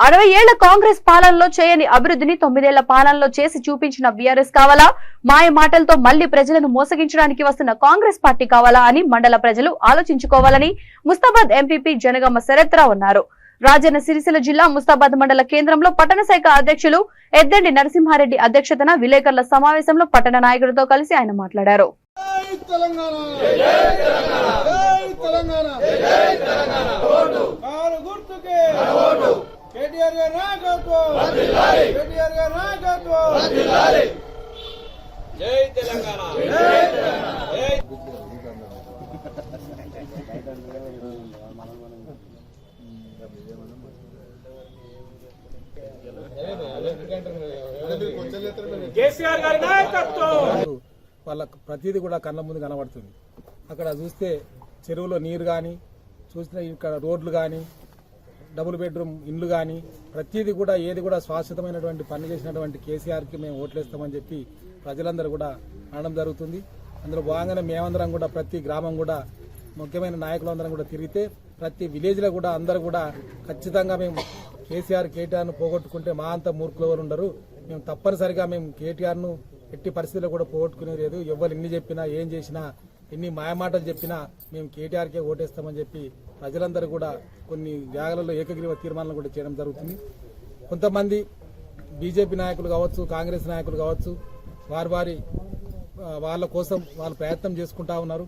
60 ఏళ్ల కాంగ్రెస్ పాలనలో చేయని అభివృద్ధిని 9 ఏళ్ల పాలనలో చేసి చూపించిన బీఆర్ఎస్ కావాలా, మాయ మాటలతో మళ్లీ ప్రజలను మోసగించడానికి వస్తున్న కాంగ్రెస్ పార్టీ కావాలా అని మండల ప్రజలు ఆలోచించుకోవాలని ముస్తాబాద్ ఎంపీపీ జనగామ శరత్రావు అన్నారు. రాజన్న సిరిసిల్ల జిల్లా ముస్తాబాద్ మండల కేంద్రంలో పట్టణ శాఖ అధ్యక్షులు ఎద్దండి నరసింహారెడ్డి అధ్యక్షతన విలేకరుల సమావేశంలో పట్టణ నాయకులతో కలిసి ఆయన మాట్లాడారు. వాళ్ళ ప్రతిదీ కూడా కళ్ళ ముందు కనబడుతుంది. అక్కడ చూస్తే చెరువులో నీరు కానీ, చూస్తే ఇక్కడ రోడ్లు కానీ, డబుల్ బెడ్రూమ్ ఇండ్లు కానీ, ప్రతిదీ కూడా ఏది కూడా శాశ్వతమైనటువంటి పని చేసినటువంటి కేసీఆర్కి మేము ఓట్లేస్తామని చెప్పి ప్రజలందరూ కూడా అనడం జరుగుతుంది. అందులో భాగంగానే మేమందరం కూడా ప్రతి గ్రామం కూడా ముఖ్యమైన నాయకులందరం కూడా తిరిగితే ప్రతి విలేజ్లో కూడా అందరూ కూడా ఖచ్చితంగా మేము కేటీఆర్ను పోగొట్టుకుంటే మా అంత మూర్ఖులు ఎవరు ఉండరు, మేము తప్పనిసరిగా మేము కేటీఆర్ను ఎట్టి పరిస్థితుల్లో కూడా పోగొట్టుకునేది లేదు, ఎవరు ఎన్ని చెప్పినా ఏం చేసినా ఎన్ని మాయమాటలు చెప్పినా మేము కేటీఆర్కే ఓటేస్తామని చెప్పి ప్రజలందరూ కూడా కొన్ని జాగాలలో ఏకగ్రీవ తీర్మానాలు కూడా చేయడం జరుగుతుంది. కొంతమంది బీజేపీ నాయకులు కావచ్చు, కాంగ్రెస్ నాయకులు కావచ్చు, వాళ్ళ కోసం వాళ్ళు ప్రయత్నం చేసుకుంటా ఉన్నారు.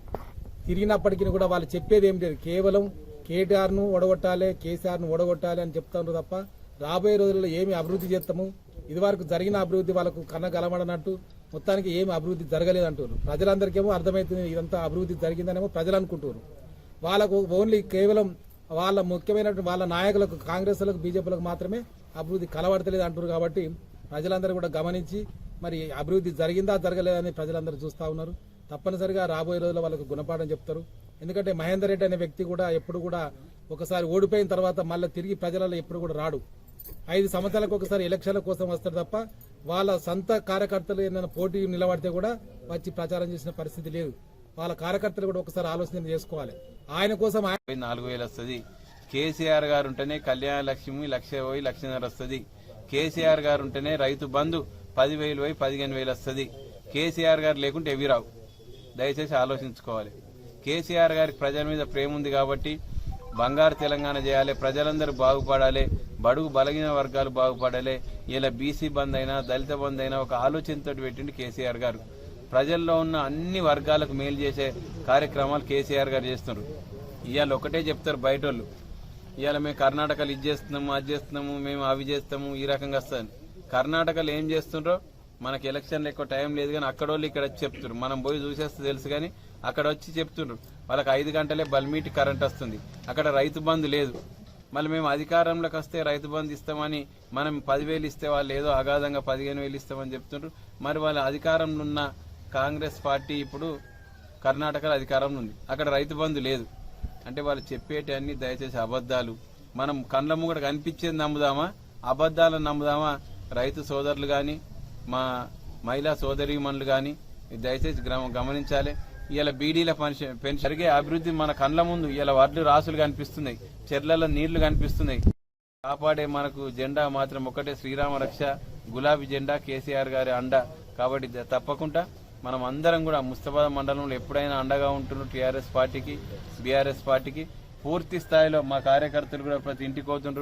తిరిగినప్పటికీ కూడా వాళ్ళు చెప్పేది ఏం లేదు, కేవలం కేటీఆర్ను ఓడగొట్టాలి, కేసీఆర్ను ఓడగొట్టాలి అని చెప్తున్నారు తప్ప రాబోయే రోజుల్లో ఏమి అభివృద్ధి చేస్తాము, ఇదివరకు జరిగిన అభివృద్ధి వాళ్ళకు కన్న గలమడనట్టు మొత్తానికి ఏమి అభివృద్ధి జరగలేదంటారు. ప్రజలందరికేమో అర్థమవుతుంది ఇదంతా అభివృద్ధి జరిగిందనేమో ప్రజలు అనుకుంటారు. వాళ్ళకు ఓన్లీ కేవలం వాళ్ళ ముఖ్యమైనటువంటి వాళ్ళ నాయకులకు, కాంగ్రెస్లకు, బీజేపీలకు మాత్రమే అభివృద్ధి కలవడతలేదు అంటారు. కాబట్టి ప్రజలందరూ కూడా గమనించి మరి అభివృద్ధి జరిగిందా జరగలేదని ప్రజలందరూ చూస్తూ ఉన్నారు. తప్పనిసరిగా రాబోయే రోజుల్లో వాళ్ళకు గుణపాఠం చెప్తారు. ఎందుకంటే మహేందర్ రెడ్డి అనే వ్యక్తి కూడా ఎప్పుడు కూడా ఒకసారి ఓడిపోయిన తర్వాత మళ్ళీ తిరిగి ప్రజలలో ఎప్పుడు కూడా రాడు. 5 సంవత్సరాలకు ఒకసారి ఎలక్షన్ల కోసం వస్తారు తప్ప వాళ్ళ సొంత కార్యకర్తలు ఏదైనా పోటీ నిలబడితే కూడా వచ్చి ప్రచారం చేసిన పరిస్థితి లేదు. వాళ్ళ కార్యకర్తలు కూడా ఒకసారి ఆలోచన చేసుకోవాలి. ఆయన కోసం 4,000 వస్తుంది. కేసీఆర్ గారు ఉంటేనే కళ్యాణ లక్ష్మి 1,00,000 వస్తుంది. కేసీఆర్ గారు ఉంటేనే రైతు బంధు 10,000 15,000 వస్తుంది. కేసీఆర్ గారు లేకుంటే ఎవి రావు. దయచేసి ఆలోచించుకోవాలి. కేసీఆర్ గారికి ప్రజల మీద ప్రేమ ఉంది కాబట్టి బంగారు తెలంగాణ చేయాలి, ప్రజలందరూ బాగుపడాలి, బడుగు బలగిన వర్గాలు బాగుపడాలి. ఇలా బీసీ బంద్ అయినా, దళిత బంద్ అయినా ఒక ఆలోచనతో పెట్టింది కేసీఆర్ గారు. ప్రజల్లో ఉన్న అన్ని వర్గాలకు మేలు చేసే కార్యక్రమాలు కేసీఆర్ గారు చేస్తున్నారు. ఇవాళ ఒకటే చెప్తారు బయట వాళ్ళు, ఇవాళ మేము కర్ణాటకలో ఇది చేస్తున్నాము, అది చేస్తున్నాము, మేము అవి చేస్తాము, ఈ రకంగా వస్తుంది. కర్ణాటకలో ఏం చేస్తుండ్రో మనకి ఎలక్షన్లు ఎక్కువ టైం లేదు కానీ అక్కడ వాళ్ళు ఇక్కడ వచ్చి చెప్తున్నారు. మనం పోయి చూసేస్తే తెలుసు కానీ అక్కడ వచ్చి చెప్తున్నారు. వాళ్ళకి 5 గంటలే బల్మీటి కరెంట్ వస్తుంది. అక్కడ రైతు బంధు లేదు. మళ్ళీ మేము అధికారంలోకి వస్తే రైతు బంధు ఇస్తామని మనం 10,000 ఇస్తే వాళ్ళు ఏదో అగాధంగా 15,000 ఇస్తామని చెప్తున్నారు. మరి వాళ్ళ అధికారంలో ఉన్న కాంగ్రెస్ పార్టీ ఇప్పుడు కర్ణాటకలో అధికారంలో ఉంది, అక్కడ రైతు బంధు లేదు. అంటే వాళ్ళు చెప్పేటి అన్ని దయచేసి అబద్దాలు. మనం కండ్ల ముంగట కనిపించేది నమ్ముదామా, అబద్దాలను నమ్ముదామా? రైతు సోదరులు కానీ, మా మహిళా సోదరీమణులు కానీ దయచేసి గమనించాలి. ఇలా బీడీల పెన్షన్ జరిగే అభివృద్ధి మన కండ్ల ముందు ఇలా వడ్లు రాసులు కనిపిస్తున్నాయి, చెర్లలో నీళ్లు కనిపిస్తున్నాయి. కాపాడే మనకు జెండా మాత్రం ఒకటే, శ్రీరామ రక్ష గులాబీ జెండా, కేసీఆర్ గారి అండ. కాబట్టి తప్పకుండా మనం అందరం కూడా ముస్తాబాద్ మండలంలో ఎప్పుడైనా అండగా ఉంటున్నాం టీఆర్ఎస్ పార్టీకి, బీఆర్ఎస్ పార్టీకి. పూర్తి స్థాయిలో మా కార్యకర్తలు కూడా ప్రతి ఇంటికి పోతుండ్రు.